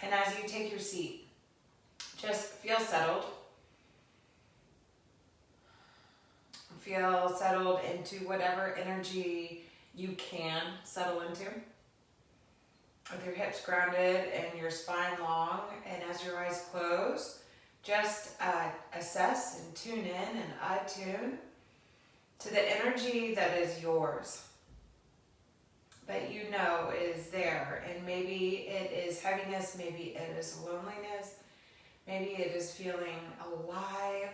And as you take your seat, just feel settled. Feel settled into whatever energy you can settle into. With your hips grounded and your spine long, and as your eyes close, just assess and tune in and attune to the energy that is yours, that you know is there. And maybe it is heaviness, maybe it is loneliness, maybe it is feeling alive,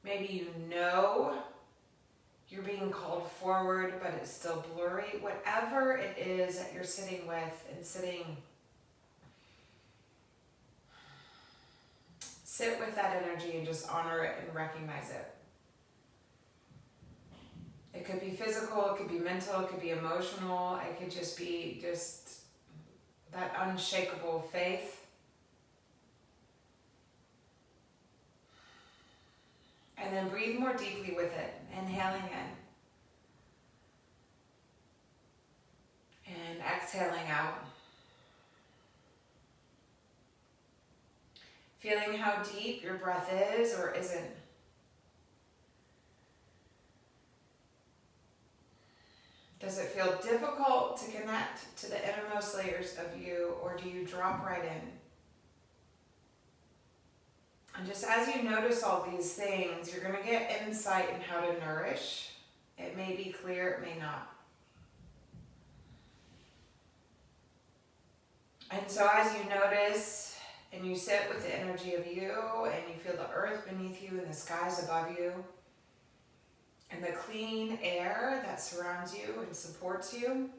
maybe you know you're being called forward, but it's still blurry. Whatever it is that you're sitting with and sit with that energy and just honor it and recognize it. It could be physical, it could be mental, it could be emotional, it could just be that unshakable faith. And then breathe more deeply with it, inhaling in and exhaling out. Feeling how deep your breath is or isn't. Does it feel difficult to connect to the innermost layers of you, or do you drop right in? And just as you notice all these things, you're going to get insight in how to nourish. It may be clear, it may not. And so as you notice and you sit with the energy of you, and you feel the earth beneath you and the skies above you, and the clean air that surrounds you and supports you,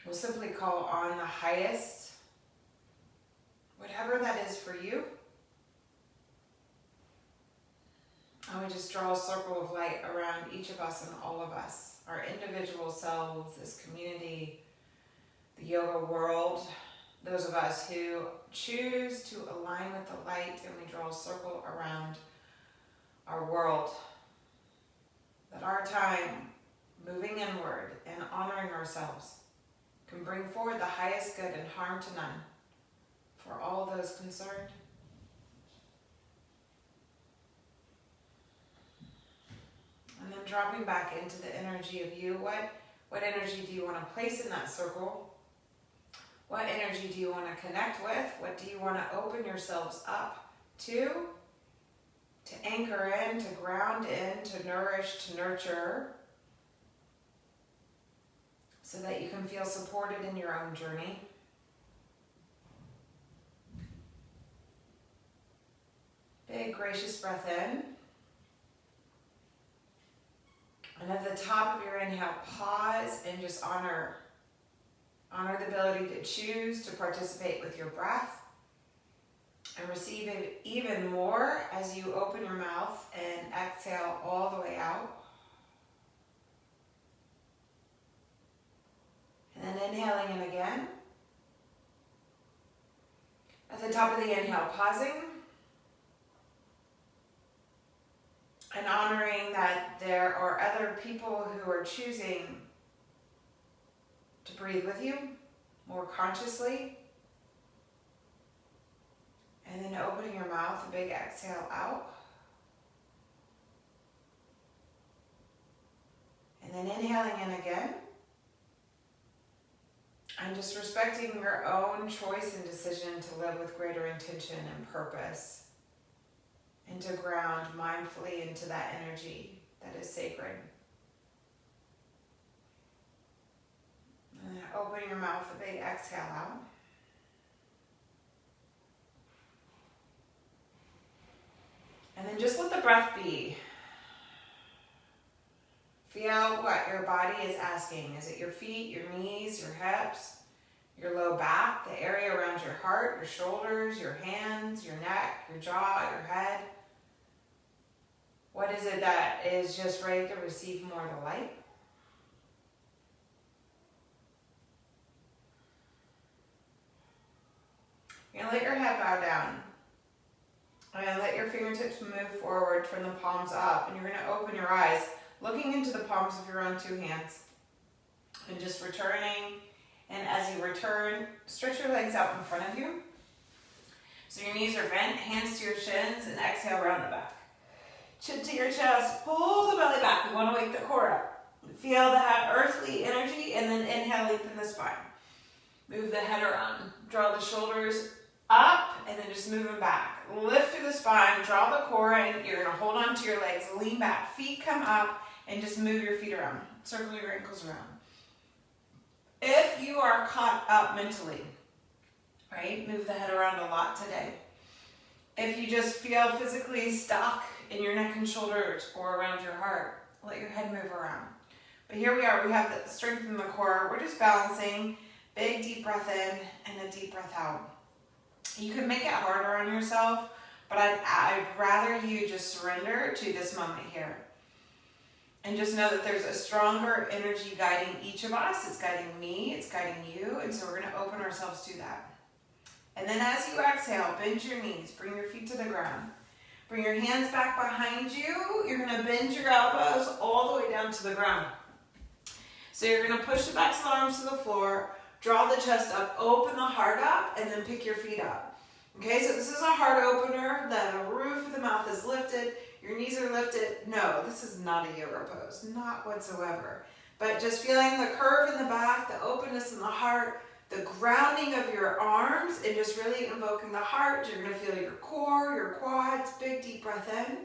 we'll simply call on the highest, whatever that is for you. And we just draw a circle of light around each of us and all of us, our individual selves, this community, the yoga world, those of us who choose to align with the light, and we draw a circle around our world. That our time, moving inward and honoring ourselves, can bring forward the highest good and harm to none for all those concerned. And then dropping back into the energy of you. What energy do you want to place in that circle? What energy do you want to connect with? What do you want to open yourselves up to anchor in, to ground in, to nourish, to nurture, so that you can feel supported in your own journey? Big, gracious breath in. And at the top of your inhale, pause and just honor the ability to choose to participate with your breath, and receive it even more as you open your mouth and exhale all the way out. And then inhaling in again. At the top of the inhale, pausing and honoring that there are other people who are choosing to breathe with you more consciously. And then opening your mouth, a big exhale out. And then inhaling in again. And just respecting your own choice and decision to live with greater intention and purpose, and to ground mindfully into that energy that is sacred. And then opening your mouth, a big exhale out. And then just let the breath be. Feel what your body is asking. Is it your feet, your knees, your hips, your low back, the area around your heart, your shoulders, your hands, your neck, your jaw, your head? What is it that is just ready to receive more of the light? You're going to let your head bow down. And let your fingertips move forward, turn the palms up, and you're going to open your eyes, looking into the palms of your own two hands, and just returning And as you return, stretch your legs out in front of you. So your knees are bent, hands to your shins, and exhale, round the back. Chin to your chest, pull the belly back. We want to wake the core up. Feel that earthly energy, and then inhale, lengthen the spine. Move the head around. Draw the shoulders up, and then just move them back. Lift through the spine, draw the core in. You're going to hold on to your legs, lean back. Feet come up, and just move your feet around. Circle your ankles around. If you are caught up mentally, right, move the head around a lot today. If you just feel physically stuck in your neck and shoulders or around your heart, let your head move around. But here we are, we have the strength in the core. We're just balancing. Big deep breath in and a deep breath out. You can make it harder on yourself, but I'd rather you just surrender to this moment here. And just know that there's a stronger energy guiding each of us. It's guiding me, it's guiding you, and so we're going to open ourselves to that. And then as you exhale, bend your knees, bring your feet to the ground. Bring your hands back behind you. You're going to bend your elbows all the way down to the ground. So you're going to push the backs of the arms to the floor, draw the chest up, open the heart up, and then pick your feet up. Okay, so this is a heart opener. The roof of the mouth is lifted. Your knees are lifted. No, this is not a yoga pose, not whatsoever. But just feeling the curve in the back, the openness in the heart, the grounding of your arms, and just really invoking the heart. You're going to feel your core, your quads, big deep breath in,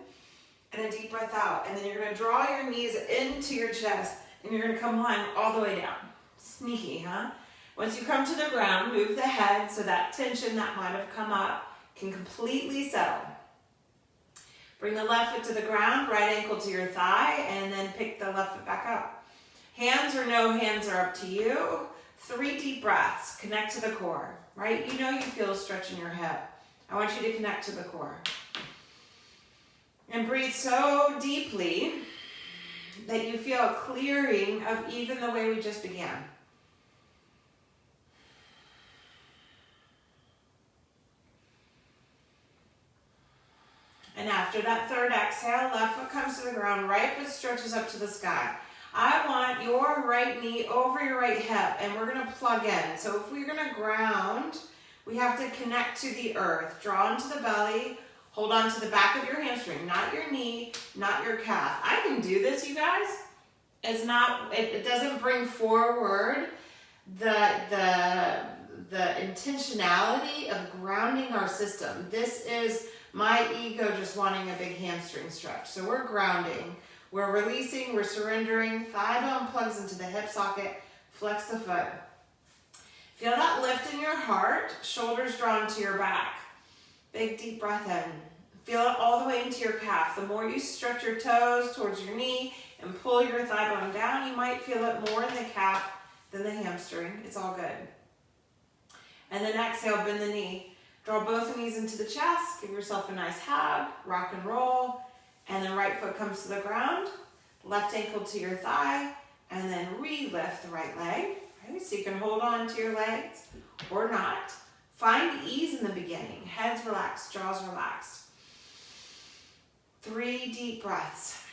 and a deep breath out. And then you're going to draw your knees into your chest, and you're going to come lying all the way down. Sneaky, huh? Once you come to the ground, move the head so that tension that might have come up can completely settle. Bring the left foot to the ground, right ankle to your thigh, and then pick the left foot back up. Hands or no hands are up to you. 3 deep breaths. Connect to the core, right? You know you feel a stretch in your hip. I want you to connect to the core. And breathe so deeply that you feel a clearing of even the way we just began. And after that third exhale, left foot comes to the ground, right foot stretches up to the sky. I want your right knee over your right hip, and we're going to plug in. So if we're going to ground, we have to connect to the earth. Draw into the belly, hold on to the back of your hamstring, not your knee, not your calf. I can do this, you guys. It doesn't bring forward the intentionality of grounding our system. This is my ego just wanting a big hamstring stretch. So we're grounding, we're releasing, we're surrendering. Thigh bone plugs into the hip socket, flex the foot. Feel that lift in your heart, shoulders drawn to your back. Big deep breath in. Feel it all the way into your calf. The more you stretch your toes towards your knee and pull your thigh bone down, you might feel it more in the calf than the hamstring. It's all good. And then exhale, bend the knee. Draw both knees into the chest, give yourself a nice hug, rock and roll, and then right foot comes to the ground, left ankle to your thigh, and then re-lift the right leg. Right? So you can hold on to your legs or not. Find ease in the beginning. Heads relaxed, jaws relaxed. 3 deep breaths.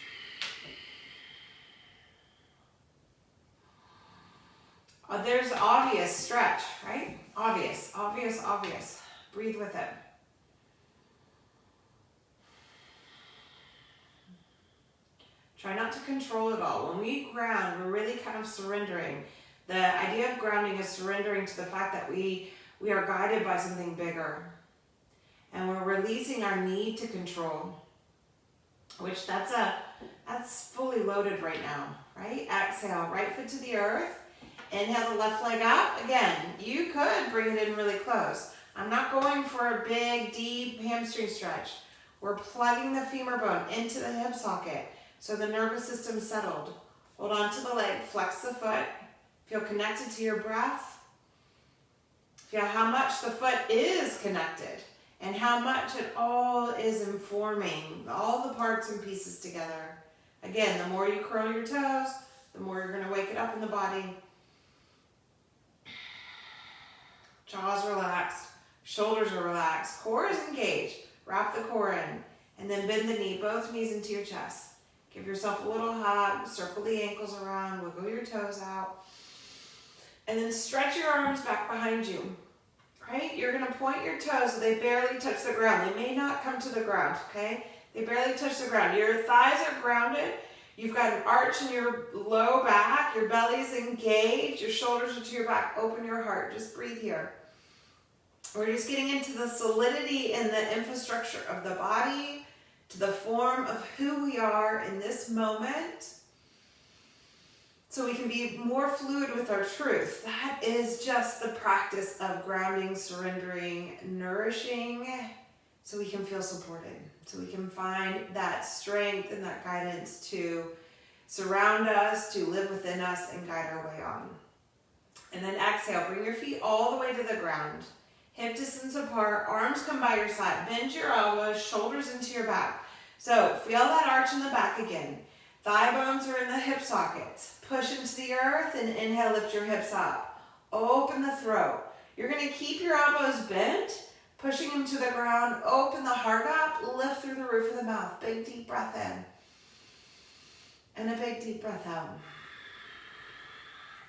There's obvious stretch, right? Obvious, obvious, obvious. Breathe with it. Try not to control it all. When we ground, we're really kind of surrendering. The idea of grounding is surrendering to the fact that we are guided by something bigger. And we're releasing our need to control, which that's fully loaded right now, right? Exhale, right foot to the earth. Inhale the left leg up. Again, you could bring it in really close. I'm not going for a big, deep hamstring stretch. We're plugging the femur bone into the hip socket so the nervous system's settled. Hold on to the leg, flex the foot. Feel connected to your breath. Feel how much the foot is connected and how much it all is informing all the parts and pieces together. Again, the more you curl your toes, the more you're going to wake it up in the body. Jaws relaxed. Shoulders are relaxed. Core is engaged. Wrap the core in. And then bend the knee, both knees into your chest. Give yourself a little hug. Circle the ankles around. Wiggle your toes out. And then stretch your arms back behind you, right? You're gonna point your toes so they barely touch the ground. They may not come to the ground, okay? They barely touch the ground. Your thighs are grounded. You've got an arch in your low back. Your belly's engaged. Your shoulders are to your back. Open your heart. Just breathe here. We're just getting into the solidity and the infrastructure of the body, to the form of who we are in this moment, so we can be more fluid with our truth. That is just the practice of grounding, surrendering, nourishing, so we can feel supported, so we can find that strength and that guidance to surround us, to live within us and guide our way on. And then exhale, bring your feet all the way to the ground. Hip distance apart, arms come by your side. Bend your elbows, shoulders into your back. So feel that arch in the back again. Thigh bones are in the hip sockets. Push into the earth and inhale, lift your hips up. Open the throat. You're going to keep your elbows bent, pushing them to the ground. Open the heart up, lift through the roof of the mouth. Big deep breath in. And a big deep breath out.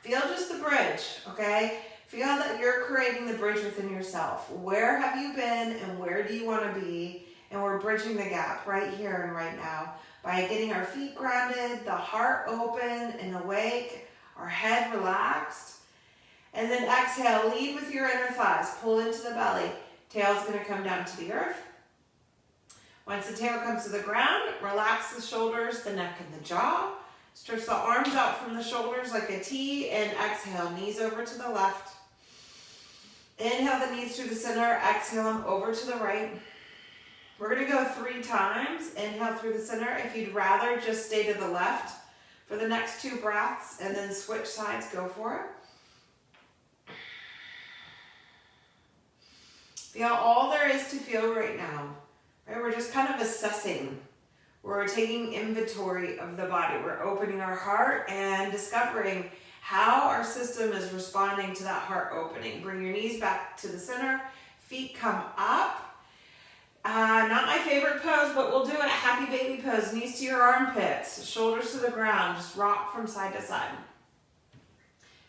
Feel just the bridge, okay? Feel that you're creating the bridge within yourself. Where have you been and where do you want to be? And we're bridging the gap right here and right now by getting our feet grounded, the heart open and awake, our head relaxed. And then exhale, lead with your inner thighs. Pull into the belly. Tail's going to come down to the earth. Once the tail comes to the ground, relax the shoulders, the neck, and the jaw. Stretch the arms out from the shoulders like a T and exhale, knees over to the left. Inhale the knees through the center, exhale them over to the right. We're going to go 3 times. Inhale through the center. If you'd rather just stay to the left for the next 2 breaths and then switch sides, go for it. Feel all there is to feel right now. Right? We're just kind of assessing. We're taking inventory of the body. We're opening our heart and discovering how our system is responding to that heart opening. Bring your knees back to the center. Feet come up. Not my favorite pose, but we'll do it. Happy baby pose. Knees to your armpits. Shoulders to the ground. Just rock from side to side.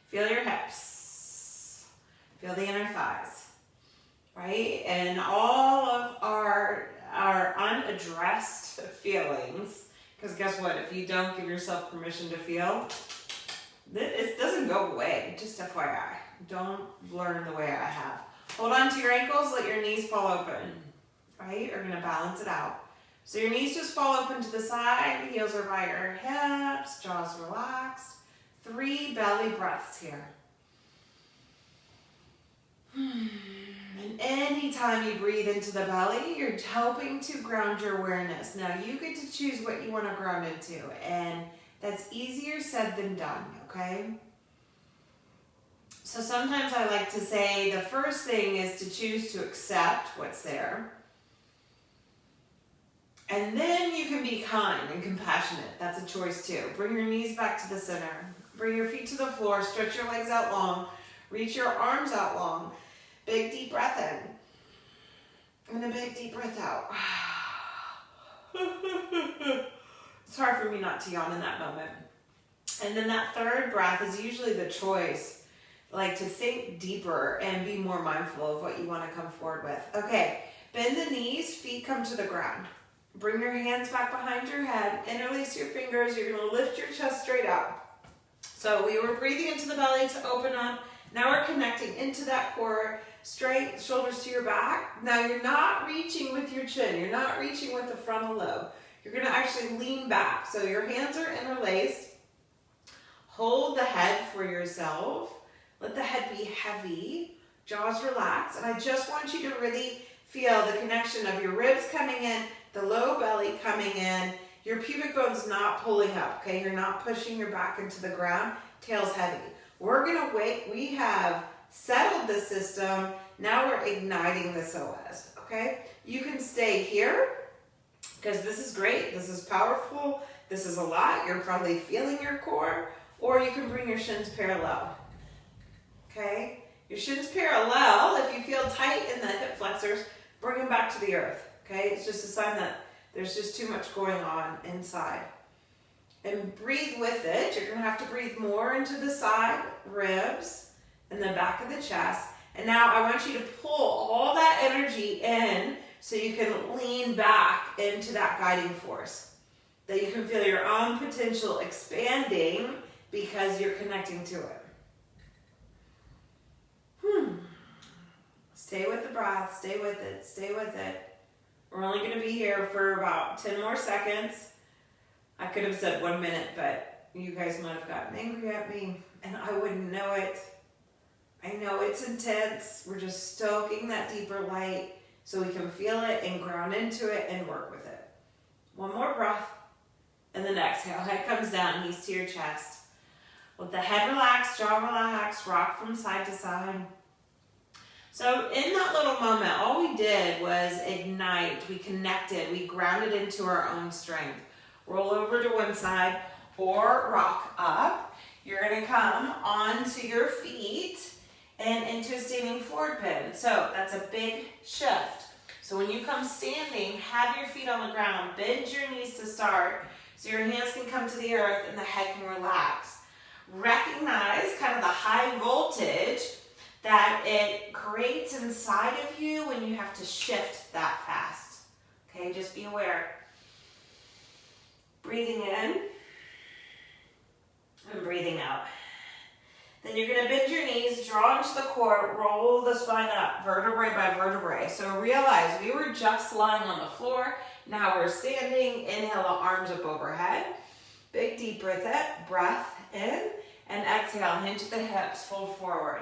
Feel your hips. Feel the inner thighs. Right? And all of our unaddressed feelings, because guess what? If you don't give yourself permission to feel, it doesn't go away. Just FYI. Don't learn the way I have. Hold on to your ankles. Let your knees fall open. Right? You're going to balance it out. So your knees just fall open to the side. Heels are by your hips. Jaws relaxed. 3 belly breaths here. And anytime you breathe into the belly, you're helping to ground your awareness. Now you get to choose what you want to ground into, and that's easier said than done, okay? So sometimes I like to say the first thing is to choose to accept what's there. And then you can be kind and compassionate. That's a choice too. Bring your knees back to the center. Bring your feet to the floor. Stretch your legs out long. Reach your arms out long. Big deep breath in. And a big deep breath out. It's hard for me not to yawn in that moment. And then that third breath is usually the choice. Like to think deeper and be more mindful of what you want to come forward with. Okay, bend the knees, feet come to the ground. Bring your hands back behind your head, interlace your fingers. You're going to lift your chest straight up. So we were breathing into the belly to open up. Now we're connecting into that core, straight shoulders to your back. Now you're not reaching with your chin. You're not reaching with the frontal lobe. You're going to actually lean back. So your hands are interlaced. Hold the head for yourself. Let the head be heavy. Jaws relax. And I just want you to really feel the connection of your ribs coming in, the low belly coming in, your pubic bone's not pulling up, okay? You're not pushing your back into the ground, tail's heavy. We're gonna wait, we have settled the system, now we're igniting the psoas, okay? You can stay here, because this is great, this is powerful, this is a lot, you're probably feeling your core, or you can bring your shins parallel, okay? Your shins parallel, if you feel tight in the hip flexors, bring them back to the earth. Okay, it's just a sign that there's just too much going on inside. And breathe with it. You're going to have to breathe more into the side ribs. and the back of the chest. And now I want you to pull all that energy in so you can lean back into that guiding force. That you can feel your own potential expanding because you're connecting to it. Stay with the breath, stay with it, stay with it. We're only going to be here for about 10 more seconds. I could have said 1 minute, but you guys might have gotten angry at me, and I wouldn't know it. I know it's intense. We're just stoking that deeper light so we can feel it and ground into it and work with it. One more breath, and then exhale. Head comes down, knees to your chest. Let the head relax, jaw relax, rock from side to side. So in that little moment, all we did was ignite, we connected, we grounded into our own strength. Roll over to one side or rock up. You're gonna come onto your feet and into a standing forward bend. So that's a big shift. So when you come standing, have your feet on the ground, bend your knees to start so your hands can come to the earth and the head can relax. Recognize kind of the high voltage that it creates inside of you when you have to shift that fast. Okay, just be aware. Breathing in and breathing out. Then you're going to bend your knees, draw into the core, roll the spine up, vertebrae by vertebrae. So realize we were just lying on the floor. Now we're standing. Inhale the arms up overhead. Big deep breath in, and exhale, hinge at the hips, fold forward.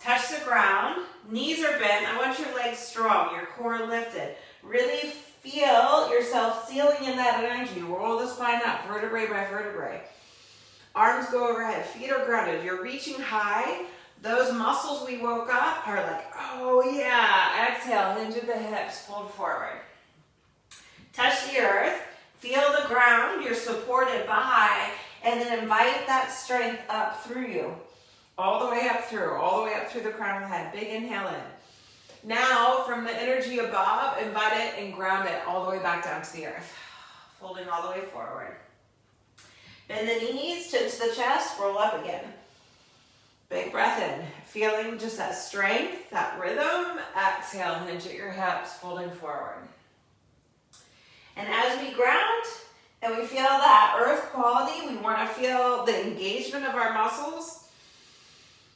Touch the ground, knees are bent. I want your legs strong, your core lifted. Really feel yourself sealing in that energy. Roll the spine up, vertebrae by vertebrae. Arms go overhead, feet are grounded. You're reaching high. Those muscles we woke up are like, oh yeah. Exhale, hinge at the hips, fold forward. Touch the earth, feel the ground you're supported by, and then invite that strength up through you. All the way up through the crown of the head. Big inhale in. Now, from the energy above, invite it and ground it all the way back down to the earth. Folding all the way forward. Bend the knees, chin to the chest, roll up again. Big breath in. Feeling just that strength, that rhythm. Exhale, hinge at your hips, folding forward. And as we ground and we feel that earth quality, we want to feel the engagement of our muscles.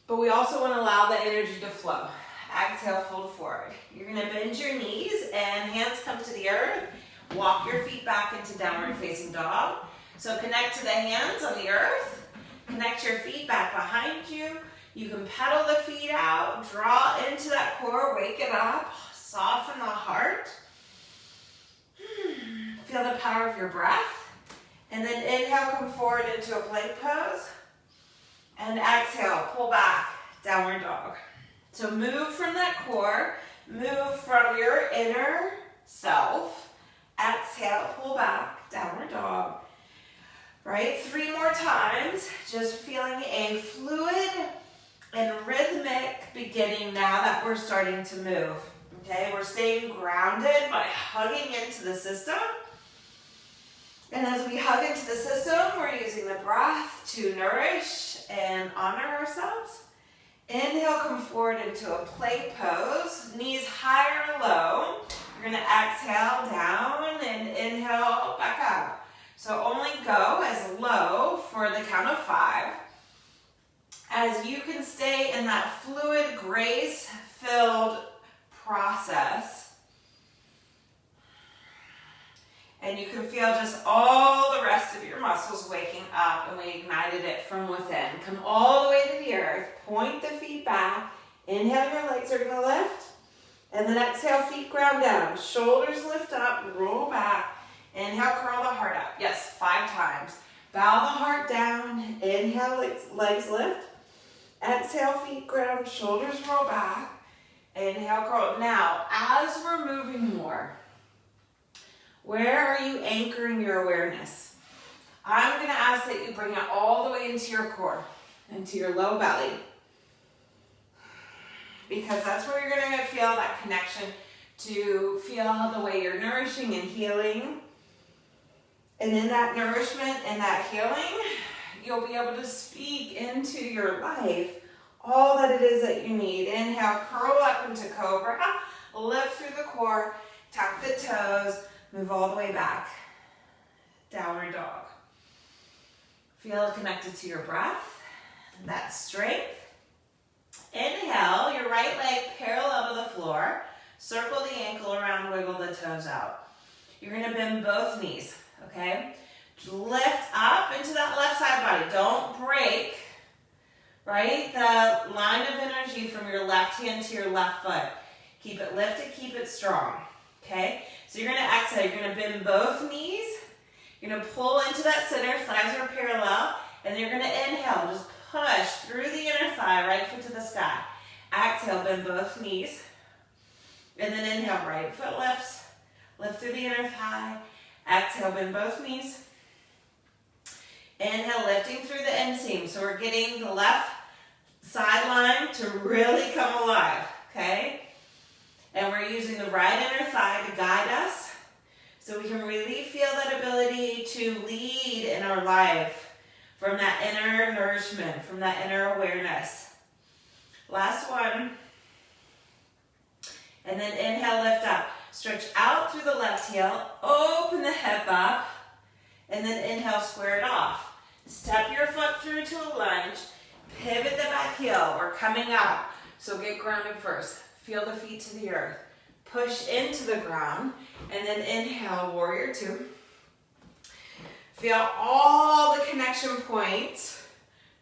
But we also want to allow the energy to flow. Exhale, fold forward. You're going to bend your knees and hands come to the earth. Walk your feet back into downward facing dog. So connect to the hands on the earth. Connect your feet back behind you. You can pedal the feet out. Draw into that core. Wake it up. Soften the heart. Feel the power of your breath. And then inhale, come forward into a plank pose. And exhale, pull back, downward dog. So move from that core, move from your inner self. Exhale, pull back, downward dog. Right, 3 more times, just feeling a fluid and rhythmic beginning now that we're starting to move. Okay, we're staying grounded by hugging into the system. And as we hug into the system, we're using the breath to nourish and honor ourselves. Inhale, come forward into a plank pose. Knees high or low. You're going to exhale down and inhale back up. So only go as low for the count of 5. As you can stay in that fluid, grace-filled process. And you can feel just all the rest of your muscles waking up, and we ignited it from within. Come all the way to the earth. Point the feet back. Inhale, your legs are going to lift. And then exhale, feet ground down. Shoulders lift up, roll back. Inhale, curl the heart up. Yes, 5 times. Bow the heart down. Inhale, legs lift. Exhale, feet ground, shoulders roll back. Inhale, curl. Now, as we're moving more, where are you anchoring your awareness? I'm going to ask that you bring it all the way into your core, into your low belly. Because that's where you're going to feel that connection to feel the way you're nourishing and healing. And in that nourishment and that healing, you'll be able to speak into your life all that it is that you need. Inhale, curl up into cobra. Lift through the core, tuck the toes, move all the way back. Downward dog. Feel connected to your breath, that strength. Inhale, your right leg parallel to the floor. Circle the ankle around, wiggle the toes out. You're gonna bend both knees, okay? Lift up into that left side body. Don't break, right? The line of energy from your left hand to your left foot. Keep it lifted, keep it strong, okay? So you're gonna exhale, you're gonna bend both knees. You're gonna pull into that center, thighs are parallel, and then you're gonna inhale, just push through the inner thigh, right foot to the sky. Exhale, bend both knees. And then inhale, right foot lifts, lift through the inner thigh. Exhale, bend both knees. Inhale, lifting through the inseam. So we're getting the left sideline to really come alive, okay? And we're using the right inner thigh to guide us so we can really feel that ability to lead in our life from that inner nourishment, from that inner awareness. Last one. And then inhale, lift up. Stretch out through the left heel, open the hip up, and then inhale, square it off. Step your foot through to a lunge, pivot the back heel. We're coming up, so get grounded first. Feel the feet to the earth. Push into the ground, and then inhale, warrior two. Feel all the connection points.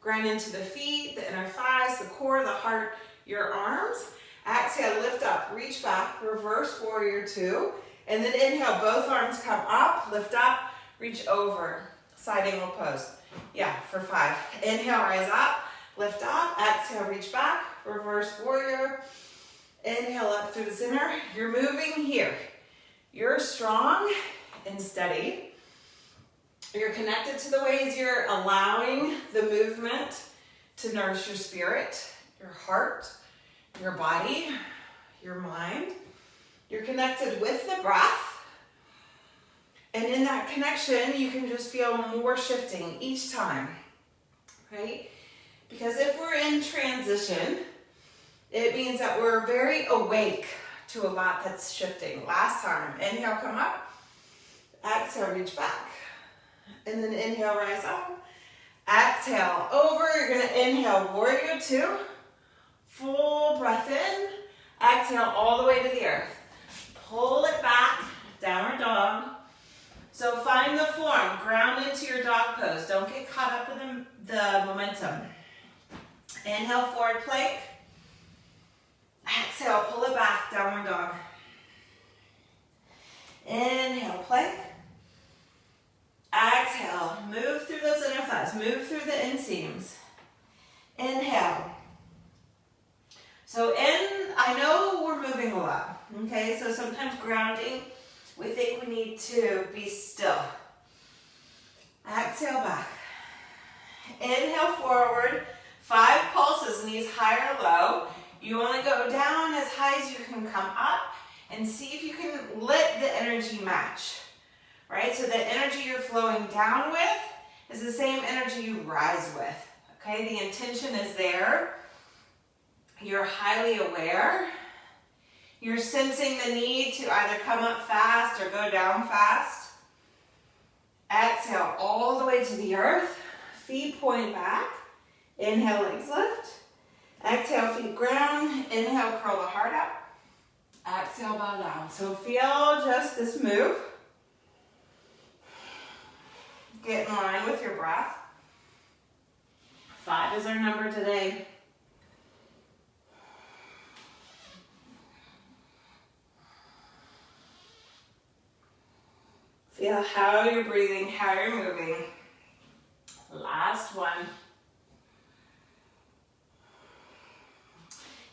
Ground into the feet, the inner thighs, the core, the heart, your arms. Exhale, lift up, reach back, reverse warrior two. And then inhale, both arms come up, lift up, reach over. Side angle pose. Yeah, for 5. Inhale, rise up, lift up. Exhale, reach back, reverse warrior. Inhale up through the center. You're moving here. You're strong and steady. You're connected to the ways you're allowing the movement to nourish your spirit, your heart, your body, your mind. You're connected with the breath. And in that connection, you can just feel more shifting each time, right? Because if we're in transition, it means that we're very awake to a lot that's shifting. Last time, inhale, come up. Exhale, reach back. And then inhale, rise up. Exhale, over. You're gonna inhale, warrior two. Full breath in. Exhale all the way to the earth. Pull it back, downward dog. So find the form, ground into your dog pose. Don't get caught up in the momentum. Inhale, forward plank. Exhale, pull it back, downward dog. Inhale, plank. Exhale, move through those inner thighs, move through the inseams. Inhale. So I know we're moving a lot, okay? So sometimes grounding, we think we need to be still. Exhale back. Inhale forward, 5 pulses, knees high or low. You want to go down as high as you can come up and see if you can let the energy match, right? So the energy you're flowing down with is the same energy you rise with, okay? The intention is there. You're highly aware. You're sensing the need to either come up fast or go down fast. Exhale all the way to the earth. Feet point back. Inhale, legs lift. Exhale, feet ground. Inhale, curl the heart up. Exhale, bow down. So feel just this move. Get in line with your breath. 5 is our number today. Feel how you're breathing, how you're moving. Last one.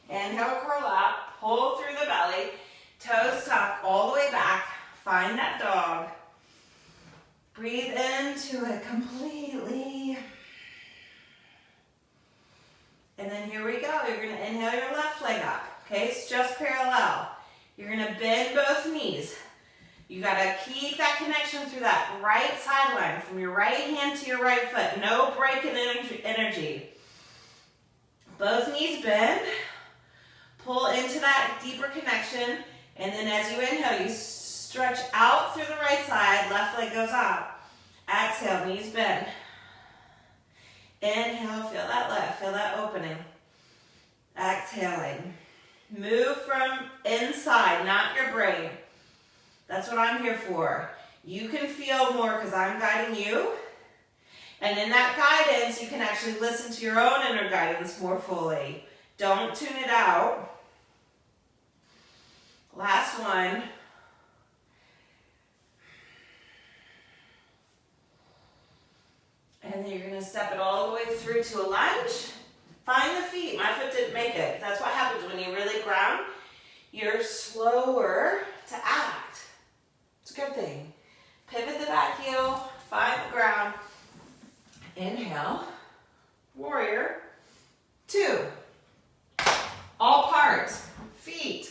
Inhale, curl up, pull through the belly, toes tuck all the way back. Find that dog. Breathe into it completely. And then here we go. You're gonna inhale your left leg up. Okay, it's just parallel. You're gonna bend both knees. You gotta keep that connection through that right sideline, from your right hand to your right foot. No break in energy. Both knees bend. Pull into that deeper connection. And then as you inhale, you stretch out through the right side. Left leg goes out. Exhale, knees bend. Inhale, feel that lift. Feel that opening. Exhaling. Move from inside, not your brain. That's what I'm here for. You can feel more because I'm guiding you. And in that guidance, you can actually listen to your own inner guidance more fully. Don't tune it out. Last one. And then you're going to step it all the way through to a lunge. Find the feet. My foot didn't make it. That's what happens when you really ground. You're slower to act. It's a good thing. Pivot the back heel. Find the ground. Inhale. Warrior. 2. All parts. Feet.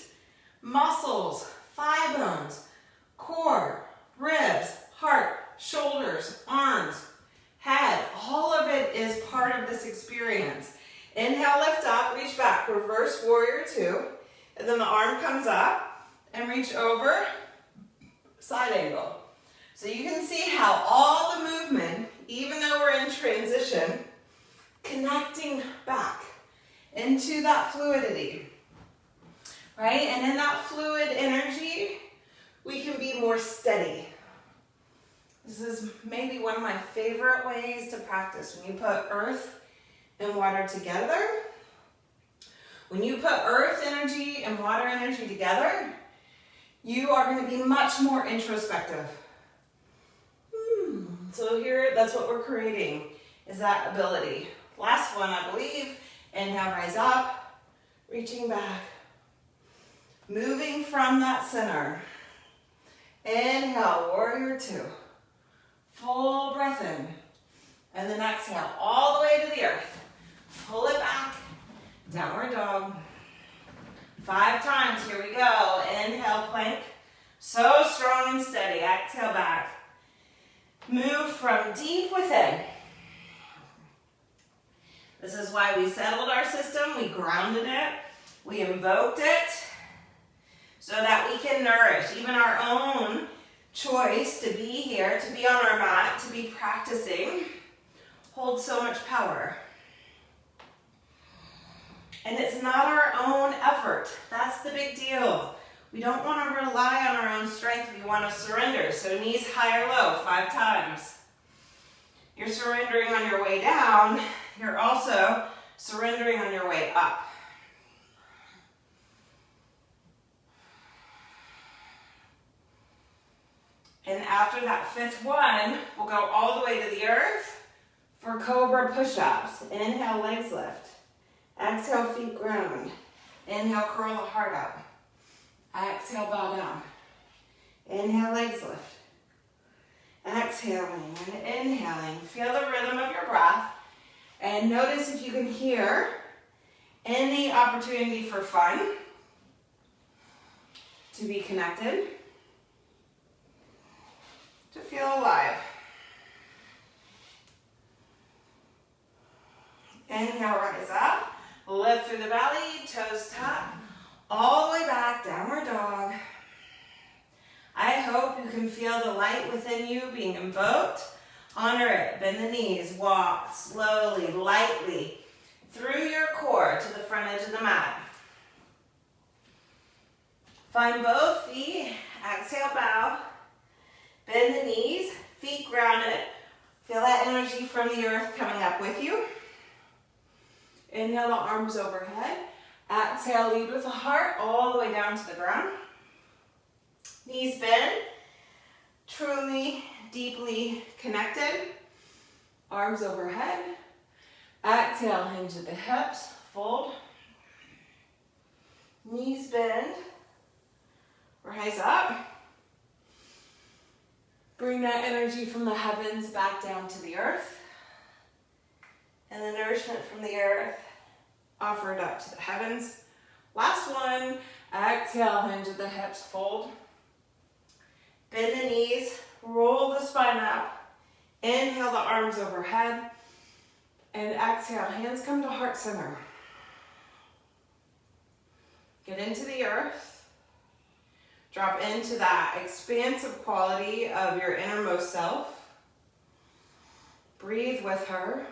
Muscles. Thigh bones. Core. Ribs. Heart. Shoulders. Arms. Head. All of it is part of this experience. Inhale, lift up, reach back, reverse warrior 2, and then the arm comes up and reach over, side angle. So you can see how all the movement, even though we're in transition, connecting back into that fluidity, right? And in that fluid energy, we can be more steady. This is maybe one of my favorite ways to practice. When you put earth and water together, when you put earth energy and water energy together, you are going to be much more introspective. So here, that's what we're creating, is that ability. Last one, I believe. Inhale, rise up, reaching back, moving from that center. Inhale, warrior 2. Full breath in. And then exhale all the way to the earth. Pull it back. Downward dog. 5 times. Here we go. Inhale, plank. So strong and steady. Exhale back. Move from deep within. This is why we settled our system. We grounded it. We invoked it. So that we can nourish. Even our own choice to be here, to be on our mat, to be practicing, holds so much power. And it's not our own effort. That's the big deal. We don't want to rely on our own strength. We want to surrender. So knees high or low, 5 times. You're surrendering on your way down. You're also surrendering on your way up. And after that 5th one, we'll go all the way to the earth for cobra push-ups. Inhale, legs lift. Exhale, feet ground. Inhale, curl the heart up. Exhale, bow down. Inhale, legs lift. Exhaling and inhaling. Feel the rhythm of your breath. And notice if you can hear any opportunity for fun, to be connected, to feel alive. Inhale, rise up. Lift through the belly, toes tap, all the way back, downward dog. I hope you can feel the light within you being invoked. Honor it. Bend the knees. Walk slowly, lightly through your core to the front edge of the mat. Find both feet. Exhale, bow. Bend the knees. Feet grounded. Feel that energy from the earth coming up with you. Inhale, the arms overhead. Exhale, lead with the heart all the way down to the ground. Knees bend. Truly, deeply connected. Arms overhead. Exhale, hinge at the hips. Fold. Knees bend. Rise up. Bring that energy from the heavens back down to the earth. And the nourishment from the earth, offer it up to the heavens. Last one, exhale, hinge at the hips, fold. Bend the knees, roll the spine up. Inhale, the arms overhead. And exhale, hands come to heart center. Get into the earth. Drop into that expansive quality of your innermost self. Breathe with her.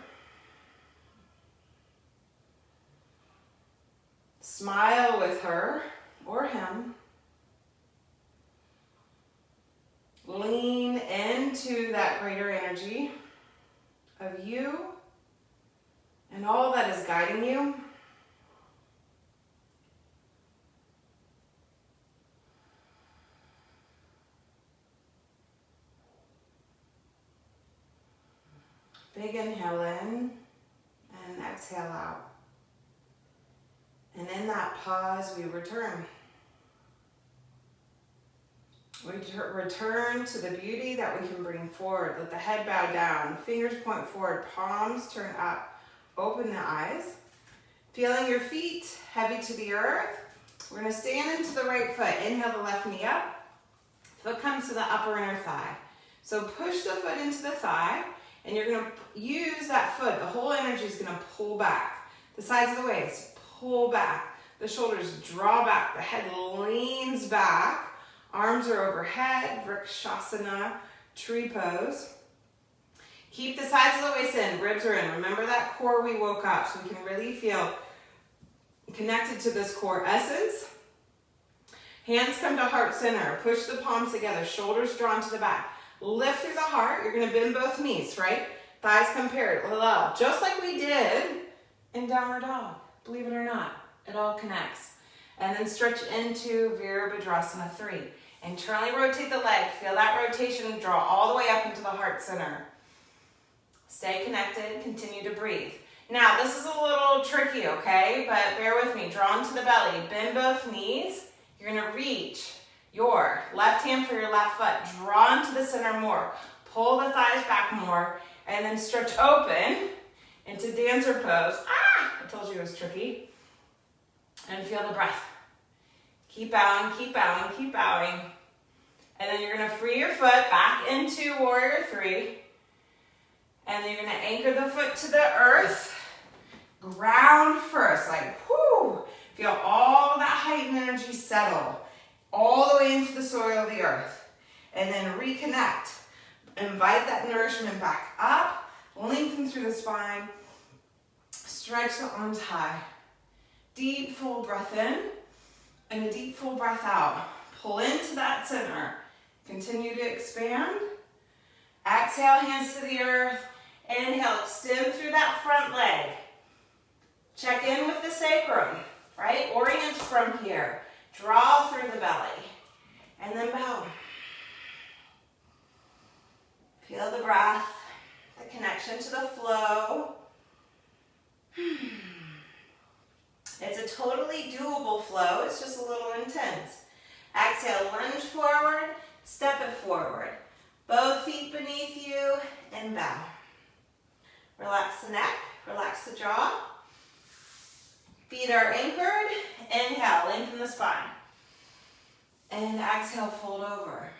Smile with her or him. Lean into that greater energy of you and all that is guiding you. Big inhale in and exhale out. And in that pause, we return. We return to the beauty that we can bring forward. Let the head bow down, fingers point forward, palms turn up, open the eyes. Feeling your feet heavy to the earth. We're gonna stand into the right foot. Inhale the left knee up. Foot comes to the upper inner thigh. So push the foot into the thigh, and you're gonna use that foot. The whole energy is gonna pull back. The sides of the waist, pull back. The shoulders draw back. The head leans back. Arms are overhead, Vrikshasana, tree pose. Keep the sides of the waist in, ribs are in. Remember that core we woke up so we can really feel connected to this core essence. Hands come to heart center. Push the palms together, shoulders drawn to the back. Lift through the heart. You're gonna bend both knees, right? Thighs come parallel, just like we did in downward dog. Believe it or not, it all connects. And then stretch into Virabhadrasana 3. Internally rotate the leg. Feel that rotation draw all the way up into the heart center. Stay connected, continue to breathe. Now, this is a little tricky, okay? But bear with me. Draw into the belly. Bend both knees. You're gonna reach your left hand for your left foot. Draw into the center more. Pull the thighs back more. And then stretch open into dancer pose. Ah! I told you it was tricky. And feel the breath. Keep bowing, keep bowing, keep bowing. And then you're gonna free your foot back into warrior 3. And then you're gonna anchor the foot to the earth. Ground first, like whoo. Feel all that heightened energy settle all the way into the soil of the earth. And then reconnect. Invite that nourishment back up. Lengthen through the spine. Stretch the arms high. Deep full breath in and a deep full breath out. Pull into that center. Continue to expand. Exhale, hands to the earth. Inhale, extend through that front leg. Check in with the sacrum, right? Orient from here. Draw through the belly. And then bow. Feel the breath, the connection to the flow. It's a totally doable flow. It's just a little intense. Exhale, lunge forward, step it forward. Both feet beneath you and bow. Relax the neck, relax the jaw. Feet are anchored. Inhale, lengthen the spine. And exhale, fold over.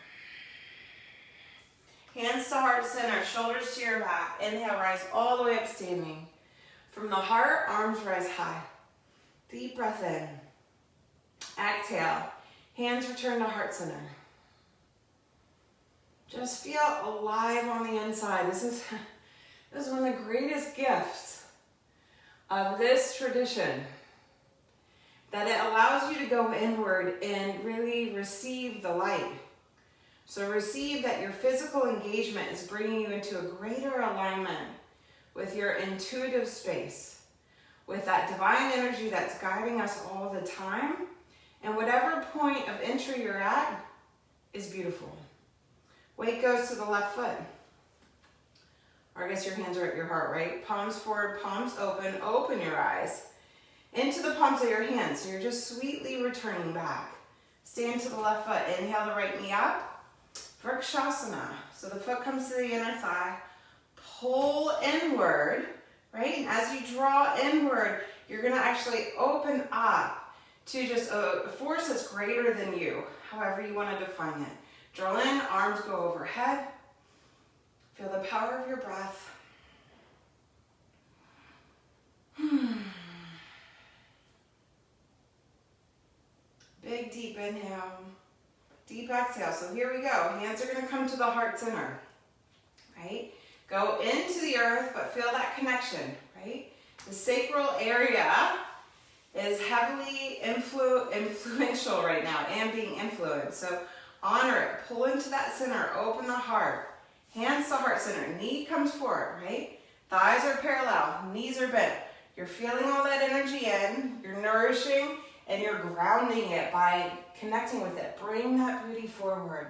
Hands to heart center, shoulders to your back. Inhale, rise all the way up standing. From the heart, arms rise high. Deep breath in. Exhale. Hands return to heart center. Just feel alive on the inside. This is one of the greatest gifts of this tradition. That it allows you to go inward and really receive the light. So receive that your physical engagement is bringing you into a greater alignment with your intuitive space, with that divine energy that's guiding us all the time. And whatever point of entry you're at is beautiful. Weight goes to the left foot. Or I guess your hands are at your heart, right? Palms forward, palms open, open your eyes. Into the palms of your hands. So you're just sweetly returning back. Stand to the left foot. Inhale the right knee up. Vrikshasana. So the foot comes to the inner thigh. Pull inward, right? And as you draw inward, you're going to actually open up to just a force that's greater than you, however you want to define it. Draw in, arms go overhead. Feel the power of your breath. deep inhale, deep exhale. So here we go. Hands are gonna come to the heart center, right? Go into the earth, but feel that connection, right? The sacral area is heavily influential right now and being influenced. So honor it, pull into that center, open the heart. Hands to heart center, knee comes forward, right? Thighs are parallel, knees are bent. You're feeling all that energy in, you're nourishing, and you're grounding it by connecting with it. Bring that booty forward.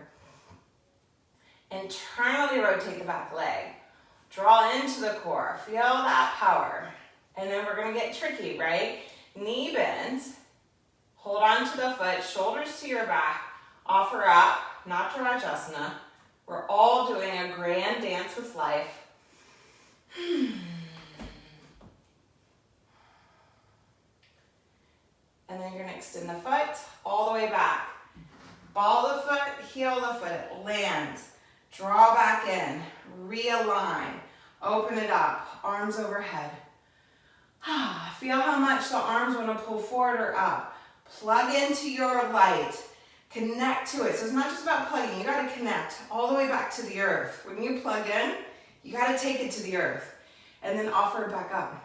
Internally rotate the back leg. Draw into the core, feel that power. And then we're gonna get tricky, right? Knee bends, hold on to the foot, shoulders to your back, offer up, Natarajasana. We're all doing a grand dance with life. And then you're gonna extend the foot all the way back. Ball the foot, heel the foot, land. Draw back in, realign, open it up, arms overhead. Feel how much the arms want to pull forward or up. Plug into your light. Connect to it. So it's not just about plugging. You got to connect all the way back to the earth. When you plug in, you got to take it to the earth. And then offer it back up.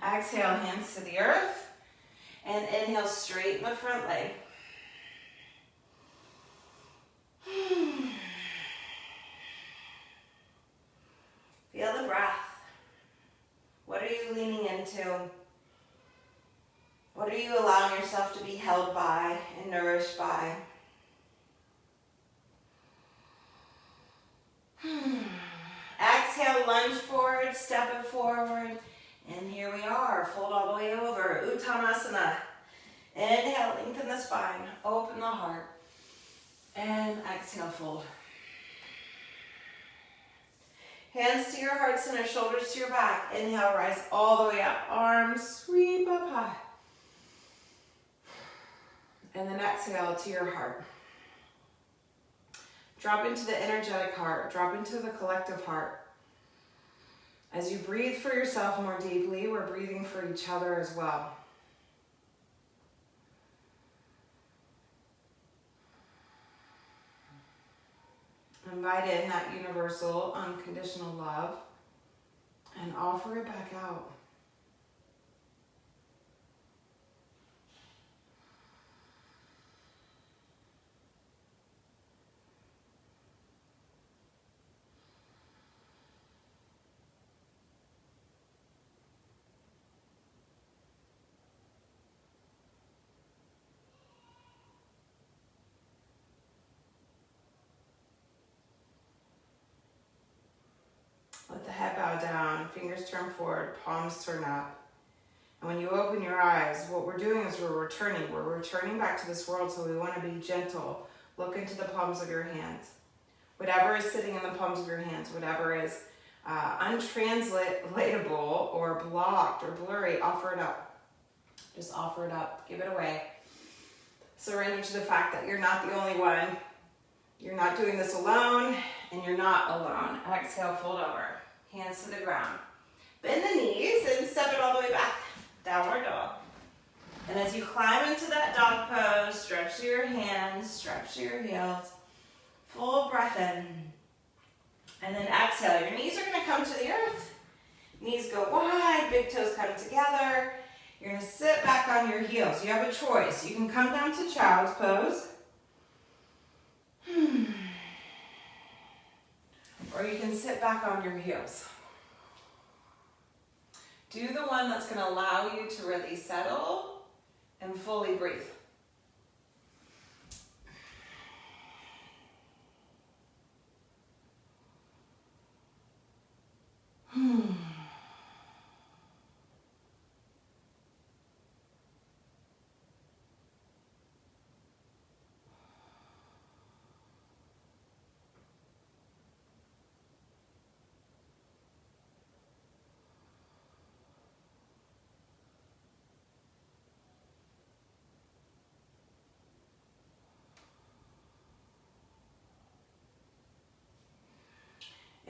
Exhale, hands to the earth. And inhale, straighten the front leg. Feel the breath. What are you leaning into? What are you allowing yourself to be held by and nourished by? Exhale, lunge forward, step it forward. And here we are, fold all the way over, Uttanasana. Inhale, lengthen the spine, open the heart. And exhale, fold. Hands to your heart center, shoulders to your back. Inhale, rise all the way up. Arms sweep up high. And then exhale to your heart. Drop into the energetic heart. Drop into the collective heart. As you breathe for yourself more deeply, we're breathing for each other as well. Invite in that universal, unconditional love and offer it back out. Let the head bow down, fingers turn forward, palms turn up. And when you open your eyes, what we're doing is we're returning. We're returning back to this world, so we want to be gentle. Look into the palms of your hands. Whatever is sitting in the palms of your hands, whatever is untranslatable or blocked or blurry, offer it up. Just offer it up. Give it away. Surrender to the fact that you're not the only one. You're not doing this alone, and you're not alone. Exhale, fold over. Hands to the ground. Bend the knees and step it all the way back. Downward dog. And as you climb into that dog pose, stretch to your hands, stretch to your heels. Full breath in. And then exhale. Your knees are going to come to the earth. Knees go wide, big toes come together. You're going to sit back on your heels. You have a choice. You can come down to child's pose. Or you can sit back on your heels. Do the one that's going to allow you to really settle and fully breathe.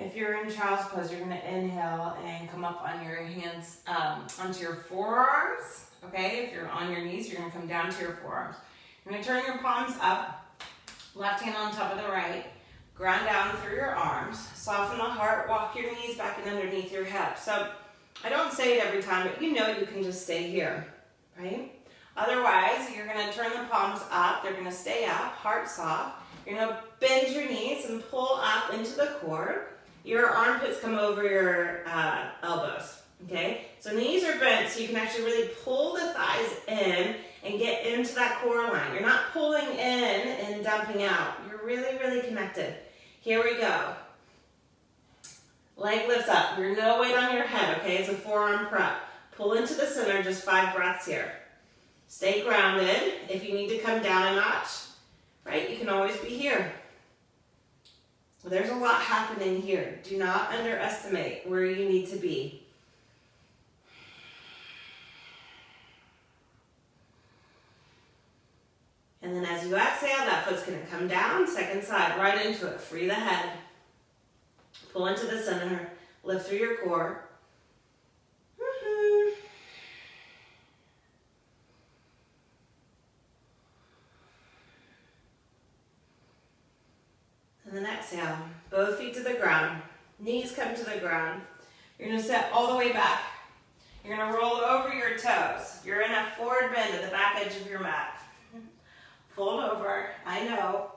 If you're in child's pose, you're gonna inhale and come up on your hands, onto your forearms, okay? If you're on your knees, you're gonna come down to your forearms. You're gonna turn your palms up, left hand on top of the right, ground down through your arms, soften the heart, walk your knees back and underneath your hips. So I don't say it every time, but you know you can just stay here, right? Otherwise, you're gonna turn the palms up, they're gonna stay up, heart soft. You're gonna bend your knees and pull up into the core. Your armpits come over your elbows, okay? So knees are bent so you can actually really pull the thighs in and get into that core line. You're not pulling in and dumping out. You're really, really connected. Here we go. Leg lifts up. You're no weight on your head, okay? It's a forearm prep. Pull into the center, just 5 breaths here. Stay grounded. If you need to come down a notch, right, you can always be here. Well, there's a lot happening here. Do not underestimate where you need to be. And then as you exhale, that foot's going to come down, second side, right into it. Free the head. Pull into the center. Lift through your core. And then exhale. Both feet to the ground. Knees come to the ground. You're going to step all the way back. You're going to roll over your toes. You're in a forward bend at the back edge of your mat. Fold over. I know.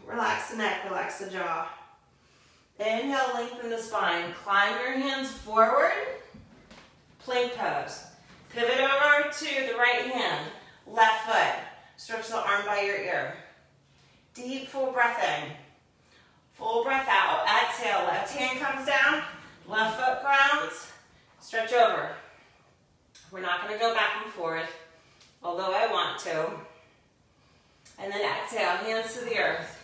Relax the neck, relax the jaw. Inhale, lengthen the spine. Climb your hands forward. Plank pose. Pivot over to the right hand. Left foot. Stretch the arm by your ear. Deep, full breath in. Full breath out. Exhale, left hand comes down. Left foot grounds. Stretch over. We're not going to go back and forth, although I want to. And then exhale, hands to the earth.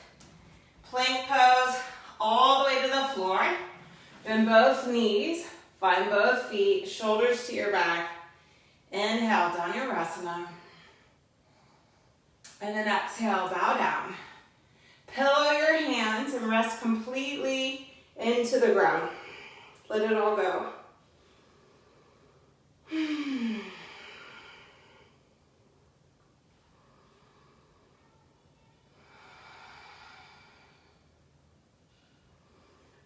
Plank pose all the way to the floor. Bend both knees. Find both feet, shoulders to your back. Inhale, Dhanurasana. And then exhale, bow down. Pillow your hands and rest completely into the ground. Let it all go.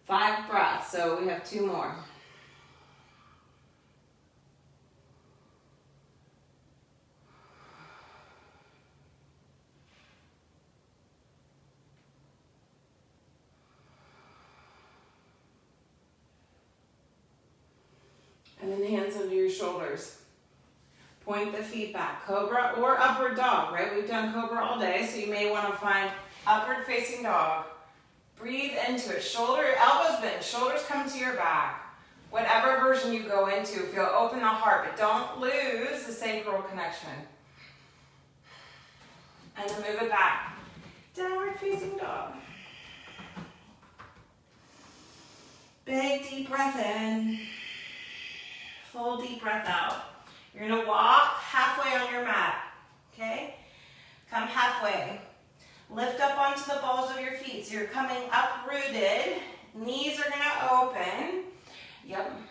Five breaths, so we have 2 more. And then hands under your shoulders. Point the feet back. Cobra or upward dog, right? We've done cobra all day, so you may want to find upward facing dog. Breathe into it. Elbows bend, shoulders come to your back. Whatever version you go into, feel open the heart, but don't lose the sacral connection. And then move it back. Downward facing dog. Big deep breath in. Full deep breath out. You're going to walk halfway on your mat, okay? Come halfway. Lift up onto the balls of your feet. So you're coming uprooted. Knees are going to open. Yep.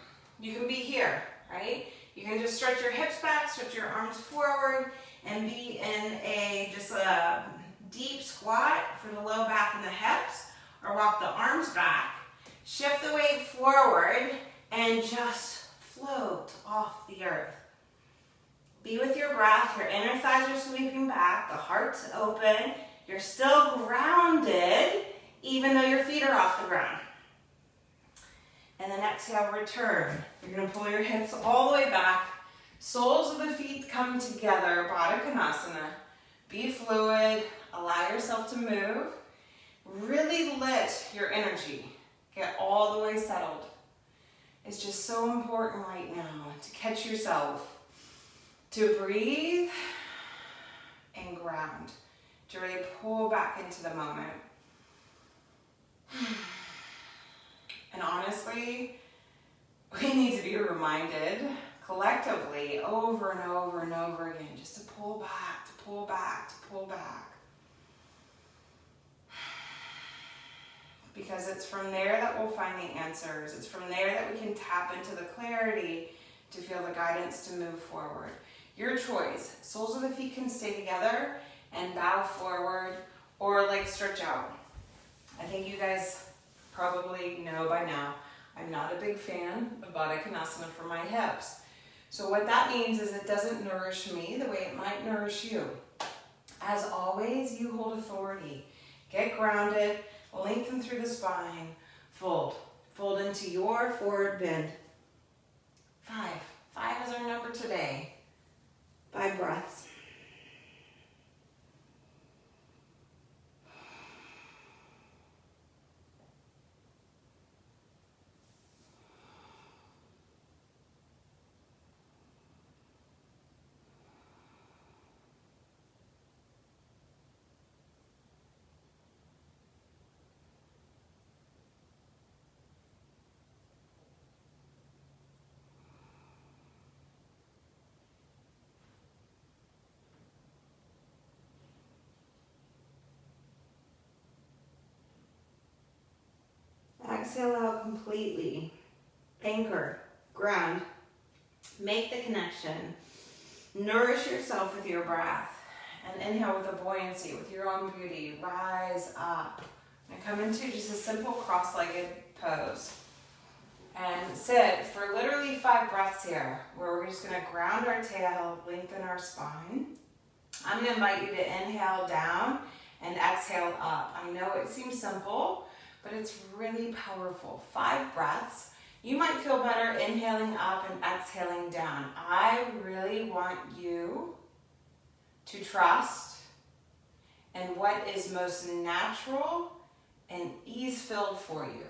You can be here, right? You can just stretch your hips back, stretch your arms forward, and be in a deep squat for the low back and the hips, or walk the arms back. Shift the weight forward and just float off the earth. Be with your breath. Your inner thighs are sweeping back. The heart's open. You're still grounded, even though your feet are off the ground. And then exhale, return. You're going to pull your hips all the way back. Soles of the feet come together, Baddha Konasana. Be fluid. Allow yourself to move. Really let your energy get all the way settled. It's just so important right now to catch yourself, to breathe and ground, to really pull back into the moment. And honestly, we need to be reminded collectively over and over and over again, just to pull back, to pull back, to pull back. because it's from there that we'll find the answers. It's from there that we can tap into the clarity to feel the guidance to move forward. Your choice. Soles of the feet can stay together and bow forward or like stretch out. I think you guys probably know by now, I'm not a big fan of Baddha Konasana for my hips. So what that means is it doesn't nourish me the way it might nourish you. As always, you hold authority. Get grounded, lengthen through the spine, fold. Fold into your forward bend. 5. 5 is our number today. 5 breaths. Exhale out completely. Anchor, ground, make the connection. Nourish yourself with your breath. And inhale with a buoyancy, with your own beauty. Rise up. And come into just a simple cross-legged pose. And sit for literally 5 breaths here, where we're just gonna ground our tail, lengthen our spine. I'm gonna invite you to inhale down and exhale up. I know it seems simple, but it's really powerful. 5 breaths. You might feel better inhaling up and exhaling down. I really want you to trust in what is most natural and ease-filled for you.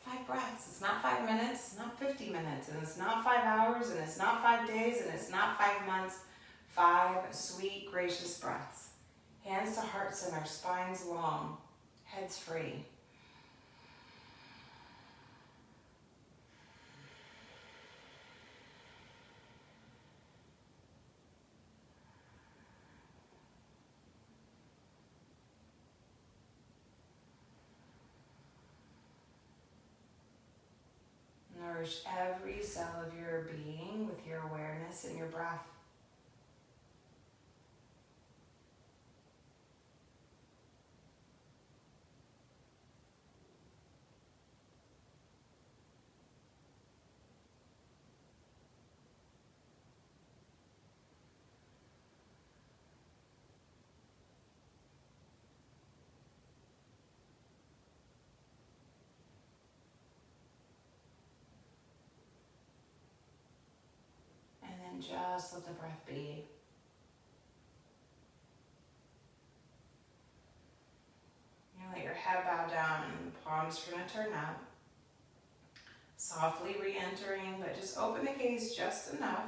5 breaths. It's not 5 minutes, it's not 50 minutes, and it's not 5 hours, and it's not 5 days, and it's not 5 months. 5 sweet, gracious breaths. Hands to heart center, spines long, heads free. Nourish every cell of your being with your awareness and your breath. Just let the breath be. You let your head bow down and the palms are going to turn out. Softly re-entering, but just open the gaze just enough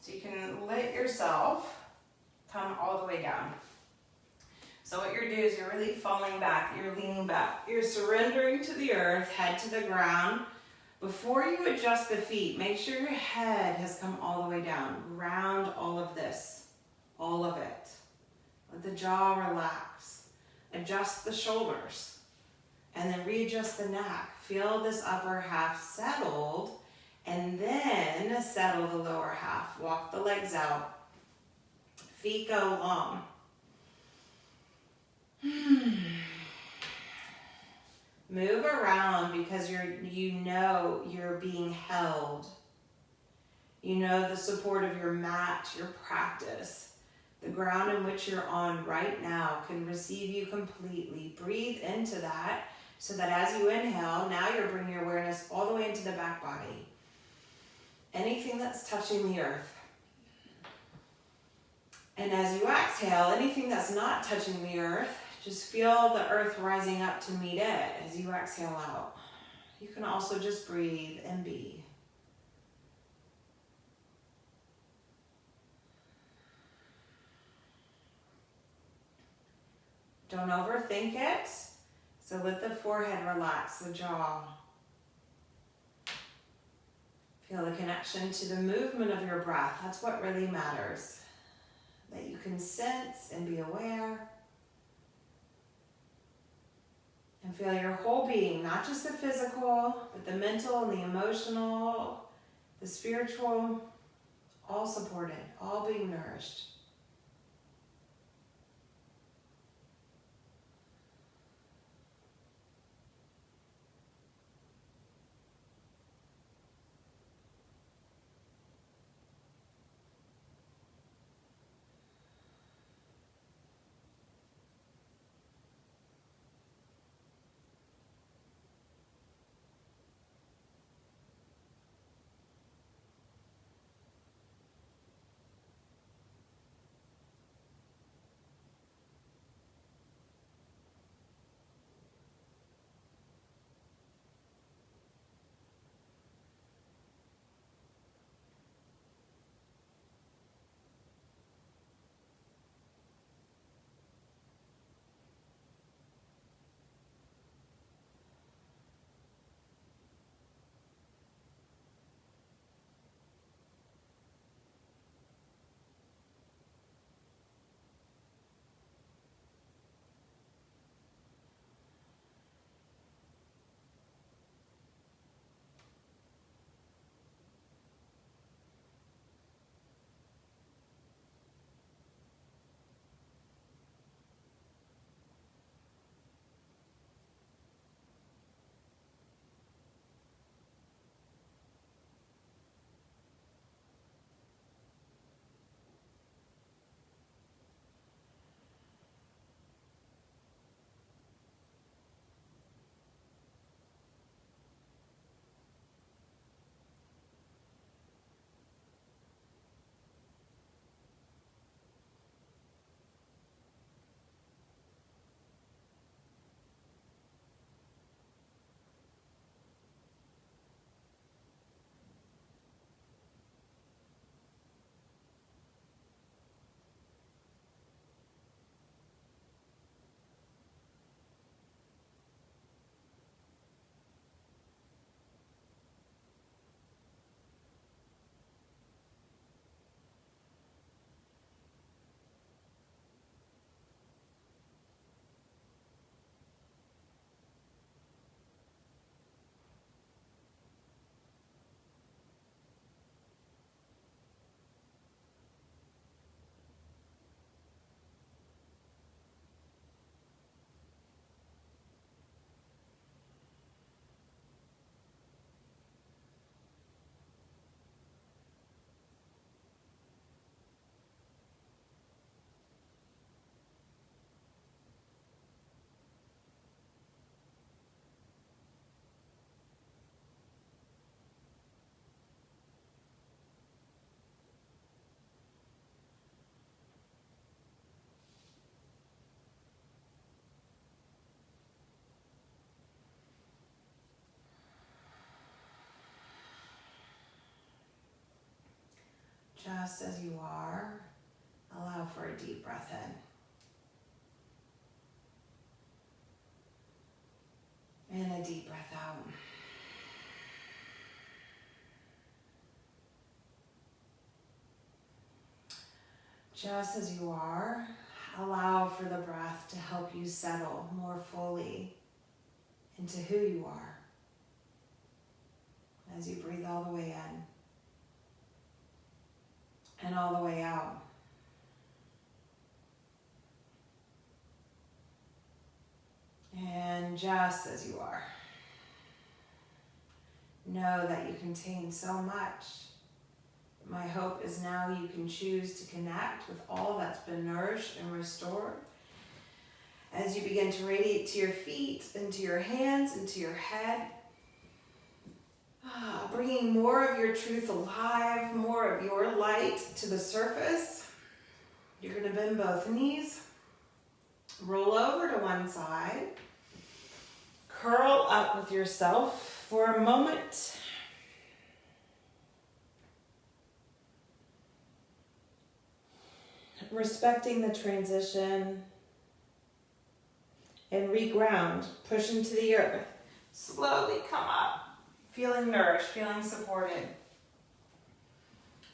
so you can let yourself come all the way down. So what you're doing is you're really falling back, you're leaning back, you're surrendering to the earth, head to the ground. Before you adjust the feet, make sure your head has come all the way down. Ground all of this, all of it. Let the jaw relax. Adjust the shoulders. And then readjust the neck. Feel this upper half settled. And then settle the lower half. Walk the legs out. Feet go long. Move around because you know you're being held. You know the support of your mat, your practice. The ground in which you're on right now can receive you completely. Breathe into that so that as you inhale, now you're bringing your awareness all the way into the back body. Anything that's touching the earth. And as you exhale, anything that's not touching the earth, just feel the earth rising up to meet it as you exhale out. You can also just breathe and be. Don't overthink it. So let the forehead relax, the jaw. Feel the connection to the movement of your breath. That's what really matters. That you can sense and be aware. And feel your whole being, not just the physical, but the mental and the emotional, the spiritual, all supported, all being nourished. Just as you are, allow for a deep breath in. And a deep breath out. Just as you are, allow for the breath to help you settle more fully into who you are as you breathe all the way in and all the way out. And just as you are, know that you contain so much. My hope is now you can choose to connect with all that's been nourished and restored as you begin to radiate to your feet, into your hands, into your head. Bringing more of your truth alive, more of your light to the surface. You're going to bend both knees, roll over to one side, curl up with yourself for a moment. Respecting the transition and reground, push into the earth. Slowly come up, feeling nourished, feeling supported.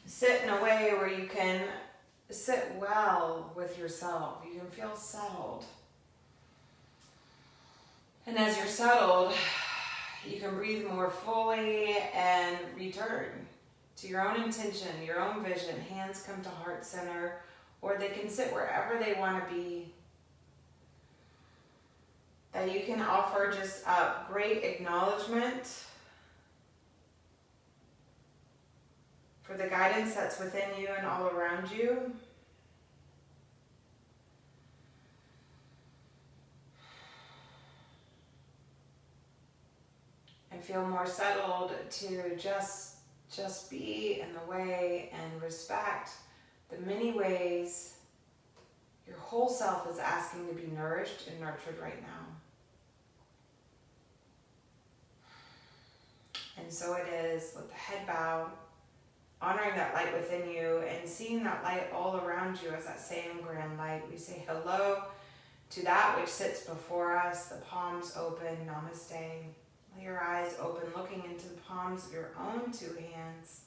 Sit in a way where you can sit well with yourself. You can feel settled. And as you're settled, you can breathe more fully and return to your own intention, your own vision. Hands come to heart center, or they can sit wherever they want to be. That you can offer just a great acknowledgement for the guidance that's within you and all around you. And feel more settled to just be in the way and respect the many ways your whole self is asking to be nourished and nurtured right now. And so it is, with the head bowed, honoring that light within you and seeing that light all around you as that same grand light. We say hello to that which sits before us, the palms open, namaste. Let your eyes open, looking into the palms of your own two hands.